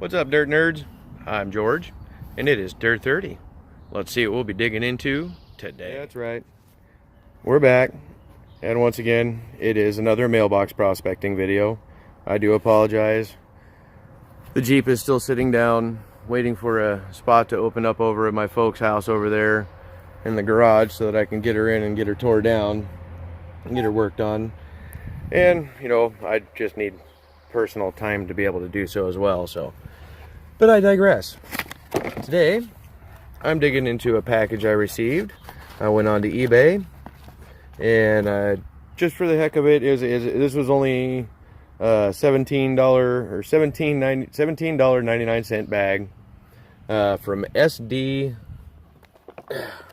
What's up, dirt nerds? I'm George, and it is Dirt 30. Let's see what we'll be digging into today. That's right. We're back, and once again, it is another mailbox prospecting video. I do apologize. The Jeep is still sitting down, waiting for a spot to open up over at my folks' house over there in the garage so that I can get her in and get her tore down and get her worked on. And, you know, I just need personal time to be able to do so as well, but I digress. Today I'm digging into a package I received. I went on to eBay, and just for the heck of it, this was only $17 or $17.99 bag from SD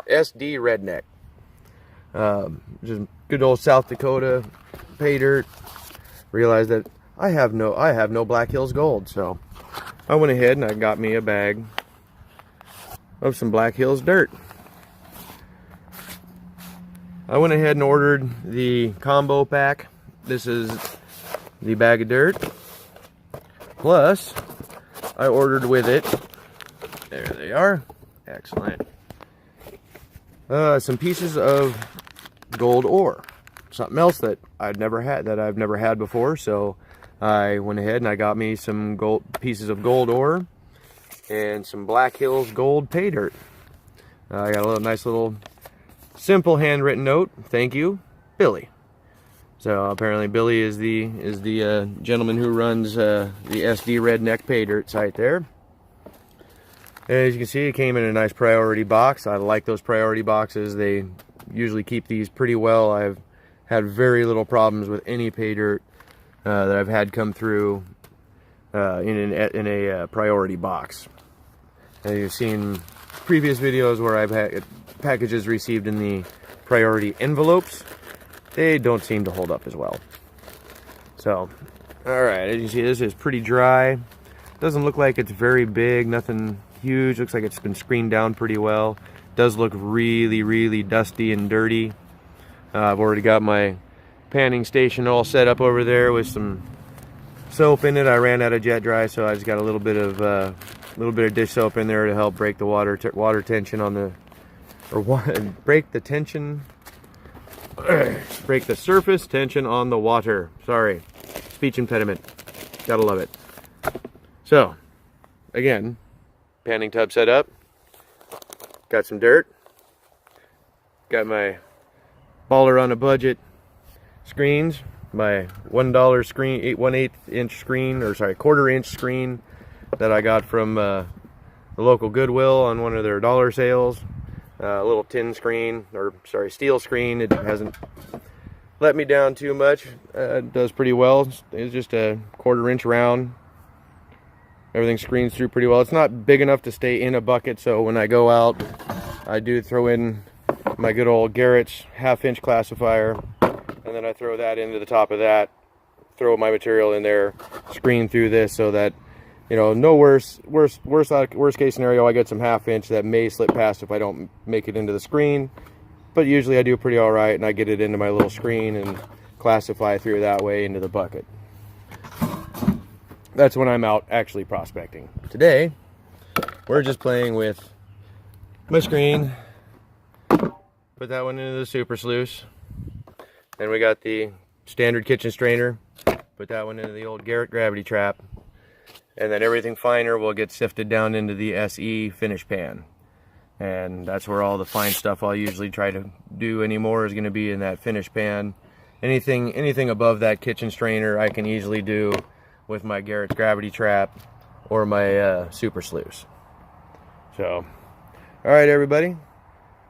Redneck, just good old South Dakota Paydirt. Realized that I have no Black Hills Gold, so I went ahead and I got me a bag of some Black Hills dirt. I went ahead and ordered the combo pack. This is the bag of dirt, plus I ordered with it, there they are, excellent, some pieces of gold ore, something else that I've never had before. So I went ahead and I got me some pieces of gold ore and some Black Hills Gold pay dirt. I got a nice little simple handwritten note. Thank you, Billy. So apparently Billy is the gentleman who runs the SD Redneck pay dirt site there. As you can see, it came in a nice priority box. I like those priority boxes. They usually keep these pretty well. I've had very little problems with any pay dirt that I've had come through in a priority box. And you've seen previous videos where I've had packages received in the priority envelopes. They don't seem to hold up as well. So, alright, as you see, this is pretty dry. Doesn't look like it's very big, nothing huge. Looks like it's been screened down pretty well. Does look really, really dusty and dirty. I've already got my panning station all set up over there with some soap in it. I ran out of jet dry, so I just got a little bit of dish soap in there to help break the water tension on the, break the surface tension on the water. Sorry, speech impediment. Gotta love it. So, again, panning tub set up. Got some dirt. Got my baller on a budget screens, my $1 screen, 1/8 inch screen, or sorry, 1/4 inch screen that I got from the local Goodwill on one of their dollar sales. A little tin screen, or sorry, steel screen. It hasn't let me down too much. It does pretty well. It's just a 1/4 inch round. Everything screens through pretty well. It's not big enough to stay in a bucket, so when I go out, I do throw in my good old Garrett's 1/2 inch classifier, and then I throw that into the top of that, throw my material in there, screen through this, so that, you know, no worst case scenario, I get some 1/2 inch that may slip past if I don't make it into the screen, but usually I do pretty all right, and I get it into my little screen and classify through that way into the bucket. That's when I'm out actually prospecting. Today, we're just playing with my screen. Put that one into the super sluice. Then we got the standard kitchen strainer. Put that one into the old Garrett gravity trap. And then everything finer will get sifted down into the SE finish pan. And that's where all the fine stuff I'll usually try to do anymore is going to be in that finish pan. Anything above that kitchen strainer I can easily do with my Garrett's gravity trap or my super sluice. So, all right, everybody.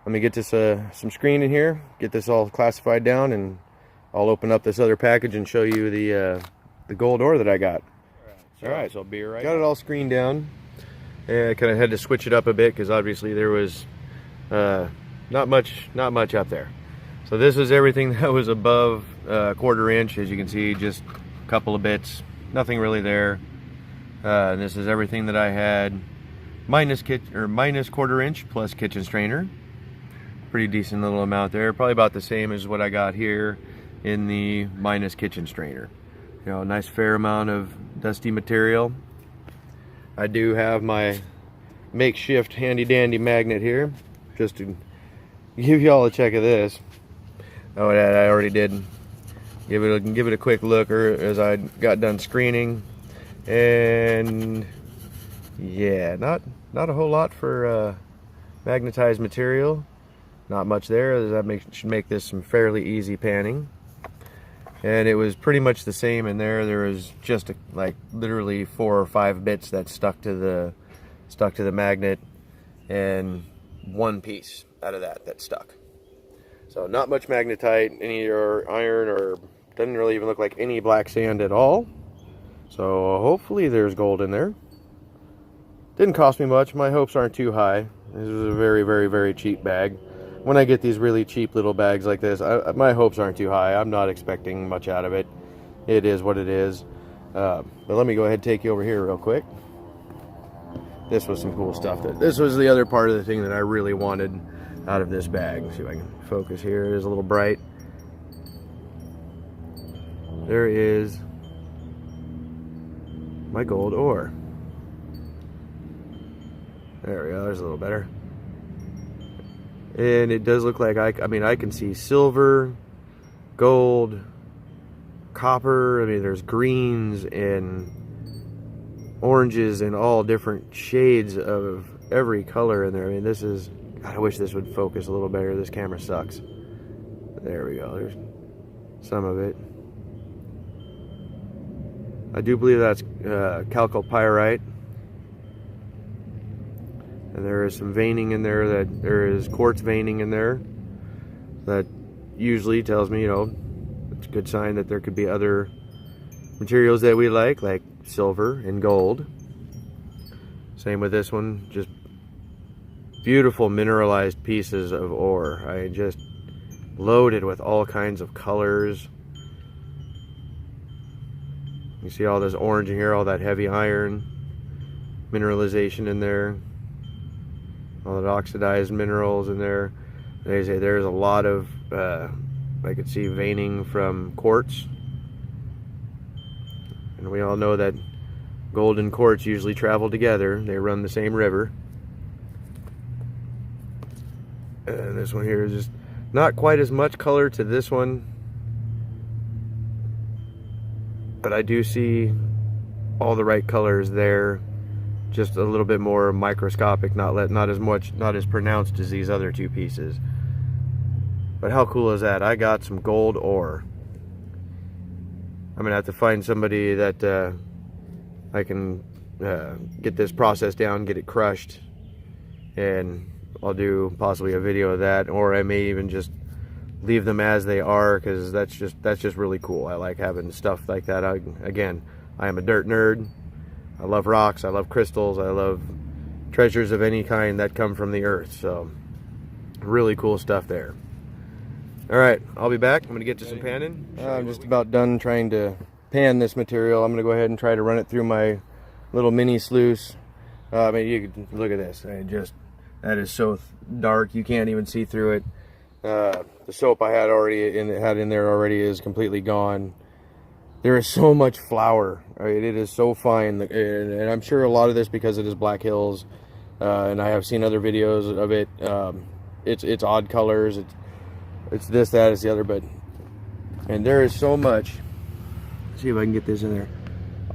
Let me get this some screen in here, get this all classified down, and I'll open up this other package and show you the gold ore that I got. All right, so I'll be right. Got it all screened down. And I kind of had to switch it up a bit because obviously there was not much up there. So this is everything that was above 1/4 inch. As you can see, just a couple of bits, nothing really there. And this is everything that I had minus 1/4 inch plus kitchen strainer. Pretty decent little amount there, probably about the same as what I got here in the minus kitchen strainer. You know, a nice fair amount of dusty material. I do have my makeshift handy dandy magnet here, just to give y'all a check of this. Oh, I already did give it a quick look as I got done screening, and yeah, not a whole lot for magnetized material. Not much there. That should make this some fairly easy panning. And it was pretty much the same in there. There was just like literally 4 or 5 bits that stuck to the magnet, and 1 piece out of that stuck. So not much magnetite, any or iron, or doesn't really even look like any black sand at all. So hopefully there's gold in there. Didn't cost me much. My hopes aren't too high. This is a very, very, very cheap bag. When I get these really cheap little bags like this, my hopes aren't too high. I'm not expecting much out of it. It is what it is. But let me go ahead and take you over here real quick. This was some cool stuff. This was the other part of the thing that I really wanted out of this bag. Let's see if I can focus here. It is a little bright. There is my gold ore. There we go. There's a little better. And it does look like, I mean, I can see silver, gold, copper. I mean, there's greens and oranges and all different shades of every color in there. I mean, this is, God, I wish this would focus a little better. This camera sucks. There we go. There's some of it. I do believe that's chalcopyrite. And there is some veining in there, that there is quartz veining in there. That usually tells me, you know, it's a good sign that there could be other materials that we like silver and gold. Same with this one, just beautiful mineralized pieces of ore. I just loaded with all kinds of colors. You see all this orange in here, all that heavy iron mineralization in there. All that oxidized minerals in there. They say there's a lot of, I could see veining from quartz. And we all know that gold and quartz usually travel together. They run the same river. And this one here is just not quite as much color to this one. But I do see all the right colors there. Just a little bit more microscopic, not as pronounced as these other 2 pieces. But how cool is that? I got some gold ore. I'm gonna have to find somebody that I can get this process down, get it crushed, and I'll do possibly a video of that, or I may even just leave them as they are, because that's just really cool. I like having stuff like that. Again, I am a dirt nerd. I love rocks, I love crystals, I love treasures of any kind that come from the earth. So, really cool stuff there. Alright, I'll be back. I'm going to get to some panning. I'm just about done trying to pan this material. I'm going to go ahead and try to run it through my little mini sluice. I mean, you can look at this. That is so dark, you can't even see through it. The soap I had in there already is completely gone. There is so much flour. I mean, it is so fine, and I'm sure a lot of this because it is Black Hills, and I have seen other videos of it. It's odd colors. It's this, that, it's the other, and there is so much. Let's see if I can get this in there.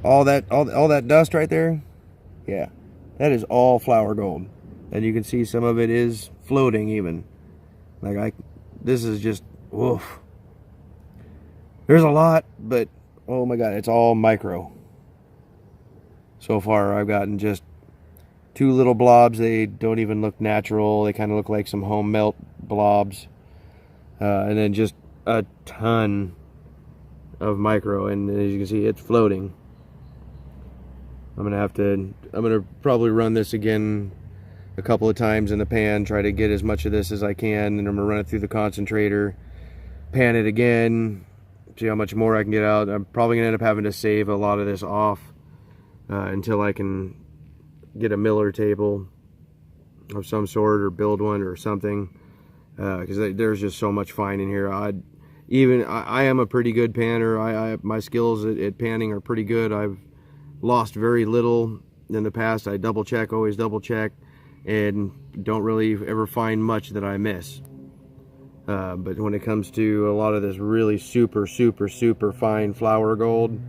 All that dust right there, yeah, that is all flour gold, and you can see some of it is floating even. This is just woof. There's a lot, but oh my God, it's all micro. So far, I've gotten just 2 little blobs. They don't even look natural. They kind of look like some home melt blobs. And then just a ton of micro. And as you can see, it's floating. I'm gonna probably run this again a couple of times in the pan, try to get as much of this as I can, and I'm gonna run it through the concentrator, pan it again, see how much more I can get out. I'm probably gonna end up having to save a lot of this off until I can get a miller table of some sort, or build one or something, because there's just so much fine in here. I am a pretty good panner. My skills at panning are pretty good. I've lost very little in the past, I double check, always double check, and don't really ever find much that I miss. But when it comes to a lot of this really super fine flower gold,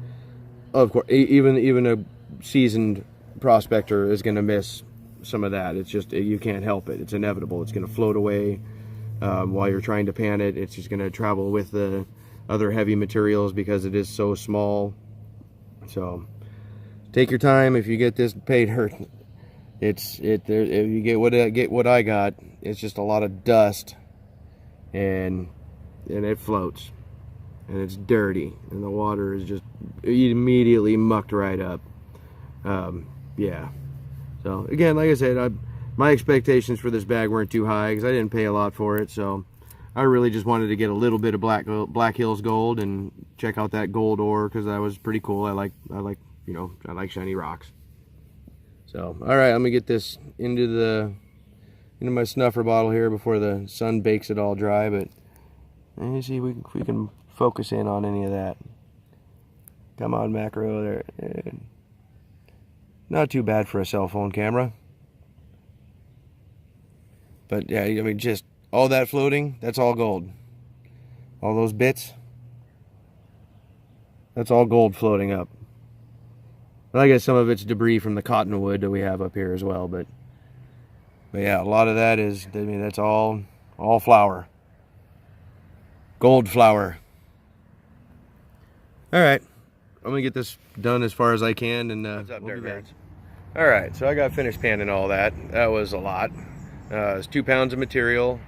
of course, even a seasoned prospector is going to miss some of that. It's just, you can't help it. It's inevitable. It's going to float away while you're trying to pan it. It's just going to travel with the other heavy materials because it is so small. So take your time. If you get this Paydirt, if you get what I got, it's just a lot of dust, and it floats, and it's dirty, and the water is just immediately mucked right up. Yeah. So again, like I said, my expectations for this bag weren't too high because I didn't pay a lot for it. So I really just wanted to get a little bit of Black Hills gold and check out that gold ore because that was pretty cool. I like shiny rocks. So all right, I'm gonna get this into my snuffer bottle here before the sun bakes it all dry. But let me see if we can focus in on any of that. Come on, macro there. Not too bad for a cell phone camera. But yeah, I mean, just all that floating, that's all gold. All those bits, that's all gold floating up. And I guess some of it's debris from the cottonwood that we have up here as well. But yeah, a lot of that is, I mean, that's all flour. Gold flour. All right, I'm gonna get this done as far as I can, and we'll be back. All right, so I got finished panning all that. That was a lot. It's 2 pounds of material,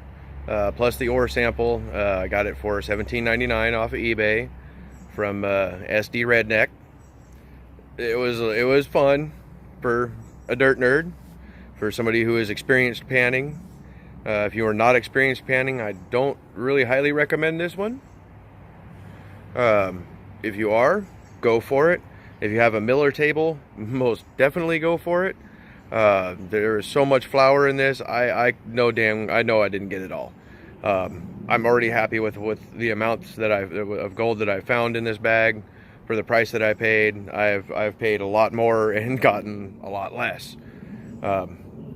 plus the ore sample. I got it for $17.99 off of eBay from SD Redneck. It was fun for a dirt nerd, for somebody who is experienced panning. If you are not experienced panning, I don't really highly recommend this one. If you are, go for it. If you have a miller table, most definitely go for it. There is so much flour in this. I know I didn't get it all. I'm already happy with the amounts of gold that I found in this bag for the price that I paid. I've paid a lot more and gotten a lot less.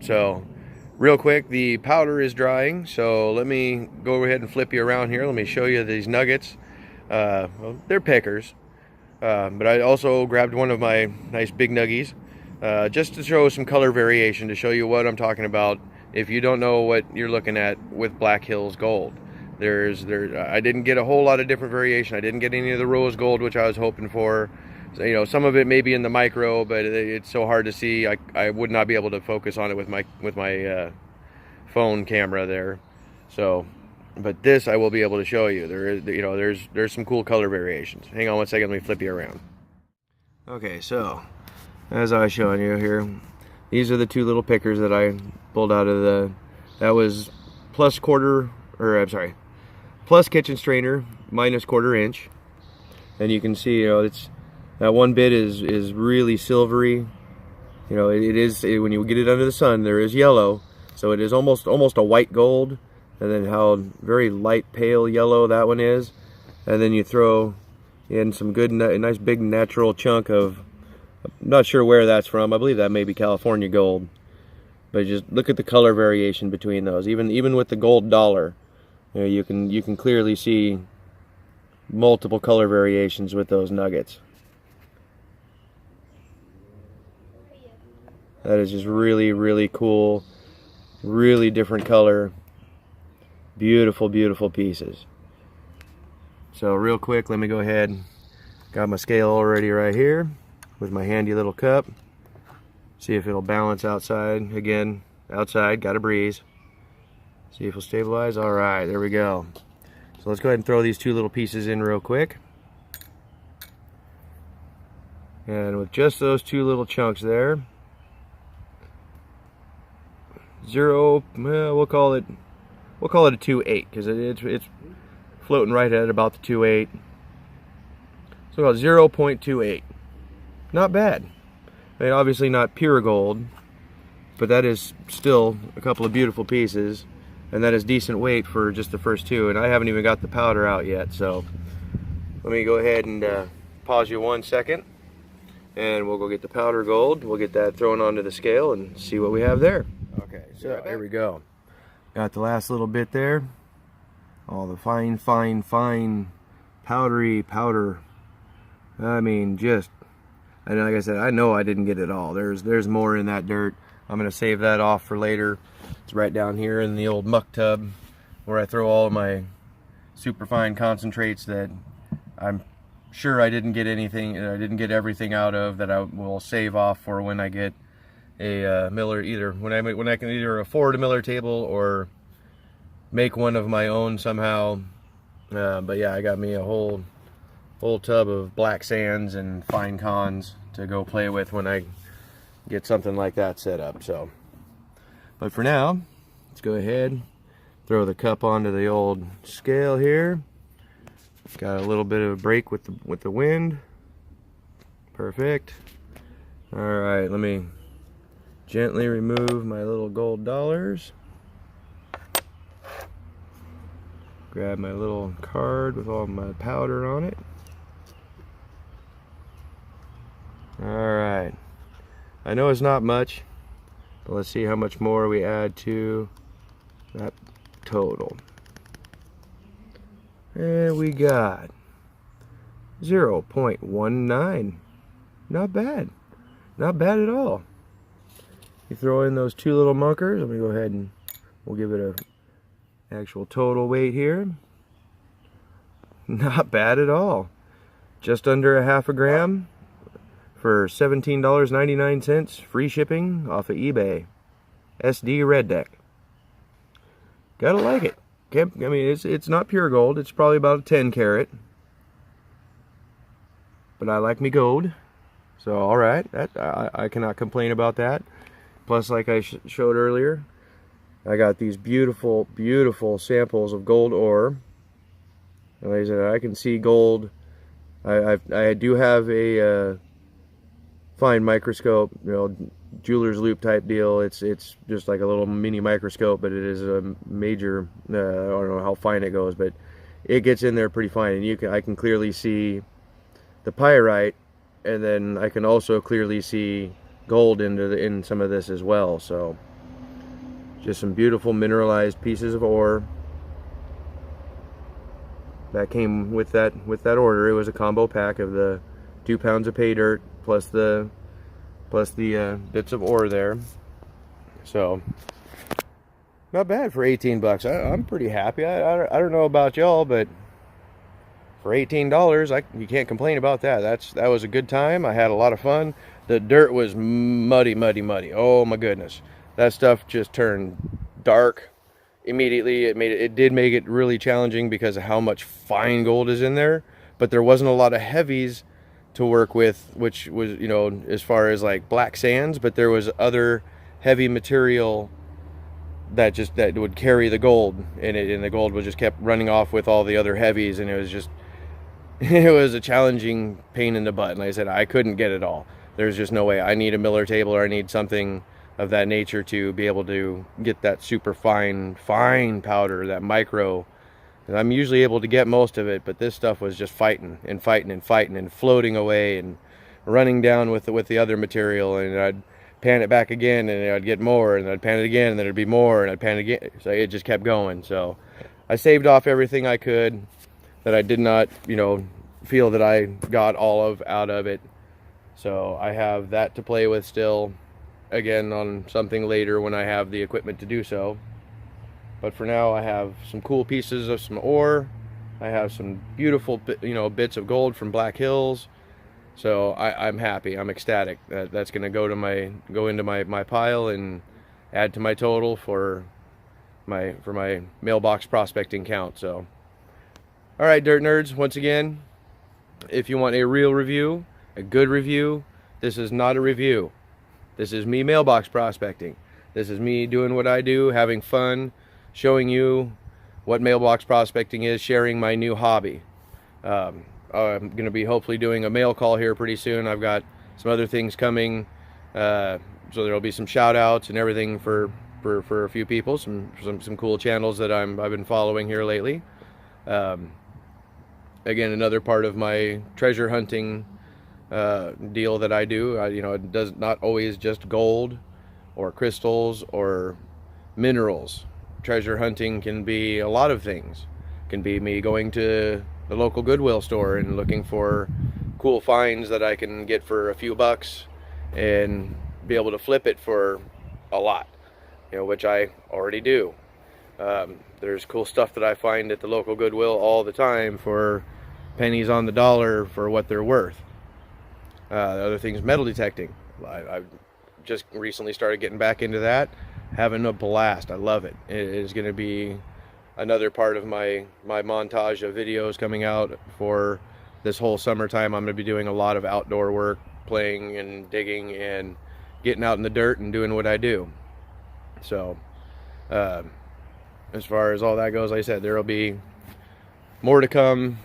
So real quick, the powder is drying, so let me go ahead and flip you around here. Let me show you these nuggets. Well, they're pickers, but I also grabbed one of my nice big nuggies just to show some color variation, to show you what I'm talking about if you don't know what you're looking at with Black Hills gold. I didn't get a whole lot of different variation. I didn't get any of the rose gold, which I was hoping for. So, you know, some of it may be in the micro, but it's so hard to see. I would not be able to focus on it with my phone camera there. So, but this I will be able to show you. There's some cool color variations. Hang on one second, let me flip you around. Okay, so as I was showing you here, these are the 2 little pickers that I pulled out of that was plus kitchen strainer minus 1/4 inch. And you can see, you know, it's that one bit is really silvery. You know, when you get it under the sun, there is yellow, so it is almost a white gold. And then how very light pale yellow that one is, and then you throw in some good, nice big natural chunk of, I'm not sure where that's from. I believe that may be California gold. But just look at the color variation between those. Even with the gold dollar, you know, you can clearly see multiple color variations with those nuggets. That is just really cool, really different color. Beautiful pieces. So real quick, let me go ahead. Got my scale already right here with my handy little cup. See if it'll balance outside. Again, outside, got a breeze. See if it'll stabilize. All right, there we go. So let's go ahead and throw these 2 little pieces in real quick. And with just those 2 little chunks there, we'll call it a 2.8 because it's floating right at about the 2.8. So about 0.28. Not bad. I mean, obviously not pure gold, but that is still a couple of beautiful pieces, and that is decent weight for just the first 2. And I haven't even got the powder out yet, so let me go ahead and pause you 1 second. and we'll go get the powder gold. We'll get that thrown onto the scale and see what we have there. Okay, so here we go. Got the last little bit there. All the fine powdery powder. I mean, just, and like I said, I know I didn't get it all. There's more in that dirt. I'm gonna save that off for later. It's right down here in the old muck tub where I throw all of my super fine concentrates that I'm sure I didn't get everything out of, that I will save off for when I get a miller, either when I can either afford a miller table or make one of my own somehow. But yeah, I got me a whole tub of black sands and fine cons to go play with when I get something like that set up. So, but for now, let's go ahead, throw the cup onto the old scale here. Got a little bit of a break with the wind. Perfect. All right, let me gently remove my little gold dollars. Grab my little card with all my powder on it. All right. I know it's not much, but let's see how much more we add to that total. And we got 0.19. Not bad. Not bad at all. You throw in those two little munkers. Let me go ahead and we'll give it a actual total weight here. Not bad at all. Just under a half a gram for $17.99, free shipping off of eBay. SD Redneck. Gotta like it. I mean, it's not pure gold. It's probably about a 10 carat. But I like me gold. So, all right. I cannot complain about that. Plus, like I showed earlier, I got these beautiful, beautiful samples of gold ore. And like I said, I can see gold. I do have a fine microscope, you know, jeweler's loop type deal. It's just like a little mini microscope, but it is a major. I don't know how fine it goes, but it gets in there pretty fine, and I can clearly see the pyrite, and then I can also clearly see gold in some of this as well. So just some beautiful mineralized pieces of ore that came with that order. It was a combo pack of the 2 pounds of pay dirt plus the bits of ore there. So not bad for 18 bucks. I'm pretty happy. I don't know about y'all, but for $18, you can't complain about that. That was a good time. I had a lot of fun. The dirt was muddy. Oh my goodness. That stuff just turned dark immediately. It did make it really challenging because of how much fine gold is in there, but there wasn't a lot of heavies to work with, which was, you know, as far as like black sands, but there was other heavy material that would carry the gold in it, and the gold was just kept running off with all the other heavies, and it was a challenging pain in the butt. And like I said, I couldn't get it all. There's just no way. I need a miller table, or I need something of that nature to be able to get that super fine powder, that micro. I'm usually able to get most of it, but this stuff was just fighting and floating away and running down with the other material, and I'd pan it back again, and I'd get more, and I'd pan it again, and then it'd be more, and I'd pan it again. So it just kept going. So I saved off everything I could that I did not, you know, feel that I got all out of it. So I have that to play with still, again, on something later when I have the equipment to do so. But for now, I have some cool pieces of some ore. I have some beautiful, you know, bits of gold from Black Hills. So I'm happy. I'm ecstatic. That's going to go into my pile and add to my total for my mailbox prospecting count. So, all right, dirt nerds. Once again, if you want a real review, a good review, this is not a review. This is me mailbox prospecting. This is me doing what I do, having fun, showing you what mailbox prospecting is, sharing my new hobby. I'm going to be hopefully doing a mail call here pretty soon. I've got some other things coming, so there'll be some shout outs and everything for a few people, some cool channels that I've been following here lately. Again, another part of my treasure hunting deal that I do. You know, it does not always just gold or crystals or minerals. Treasure hunting can be a lot of things. It can be me going to the local Goodwill store and looking for cool finds that I can get for a few bucks and be able to flip it for a lot, you know, which I already do. There's cool stuff that I find at the local Goodwill all the time for pennies on the dollar for what they're worth. The other thing is metal detecting. I've just recently started getting back into that, having a blast. I love it. It is going to be another part of my montage of videos coming out for this whole summertime. I'm going to be doing a lot of outdoor work, playing and digging and getting out in the dirt and doing what I do. So as far as all that goes, like I said, there will be more to come,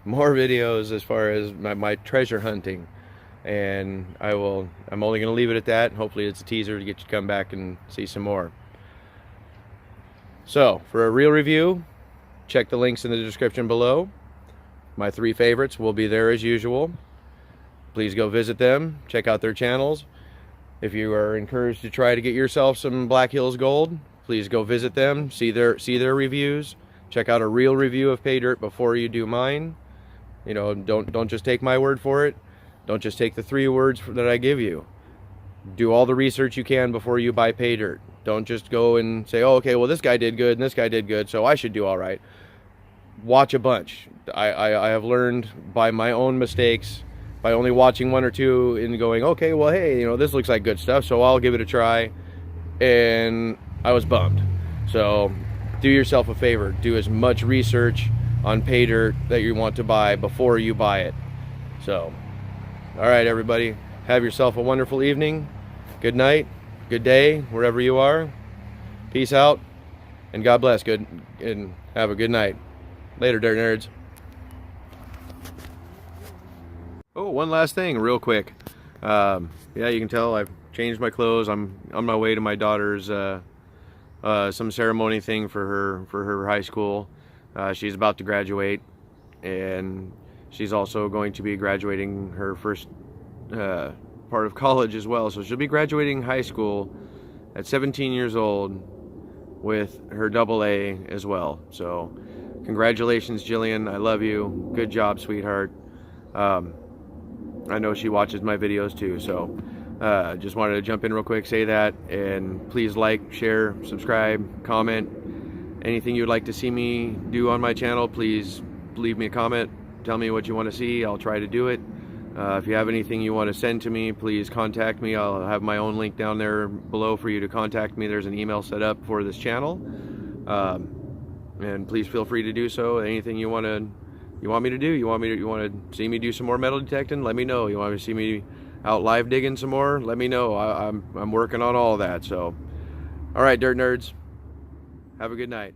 more videos as far as my treasure hunting, and I'm only going to leave it at that. Hopefully it's a teaser to get you to come back and see some more. So for a real review, check the links in the description below. My 3 favorites will be there as usual. Please go visit them, check out their channels. If you are encouraged to try to get yourself some Black Hills gold, please go visit them, see their reviews, check out a real review of Paydirt before you do mine. You know, don't just take my word for it. Don't just take the 3 words that I give you. Do all the research you can before you buy Paydirt. Don't just go and say, oh, okay, well, this guy did good and this guy did good, so I should do all right. Watch a bunch. I have learned by my own mistakes, by only watching 1 or 2 and going, okay, well, hey, you know, this looks like good stuff, so I'll give it a try. And I was bummed. So do yourself a favor. Do as much research on Paydirt that you want to buy before you buy it. So, all right, everybody. Have yourself a wonderful evening. Good night. Good day, wherever you are. Peace out. And God bless. Good. And have a good night. Later, dirt nerds. Oh, one last thing real quick. Yeah, you can tell I've changed my clothes. I'm on my way to my daughter's some ceremony thing for her high school. She's about to graduate, and she's also going to be graduating her first part of college as well. So she'll be graduating high school at 17 years old with her AA as well. So congratulations, Jillian. I love you. Good job, sweetheart. I know she watches my videos too, so just wanted to jump in real quick, say that, and please like, share, subscribe, comment. Anything you'd like to see me do on my channel, please leave me a comment. Tell me what you want to see. I'll try to do it. If you have anything you want to send to me, please contact me. I'll have my own link down there below for you to contact me. There's an email set up for this channel, and please feel free to do so. Anything you want me to do, you want to see me do some more metal detecting, let me know. You want me to see me out live digging some more, let me know. I'm working on all that. So all right, dirt nerds, have a good night.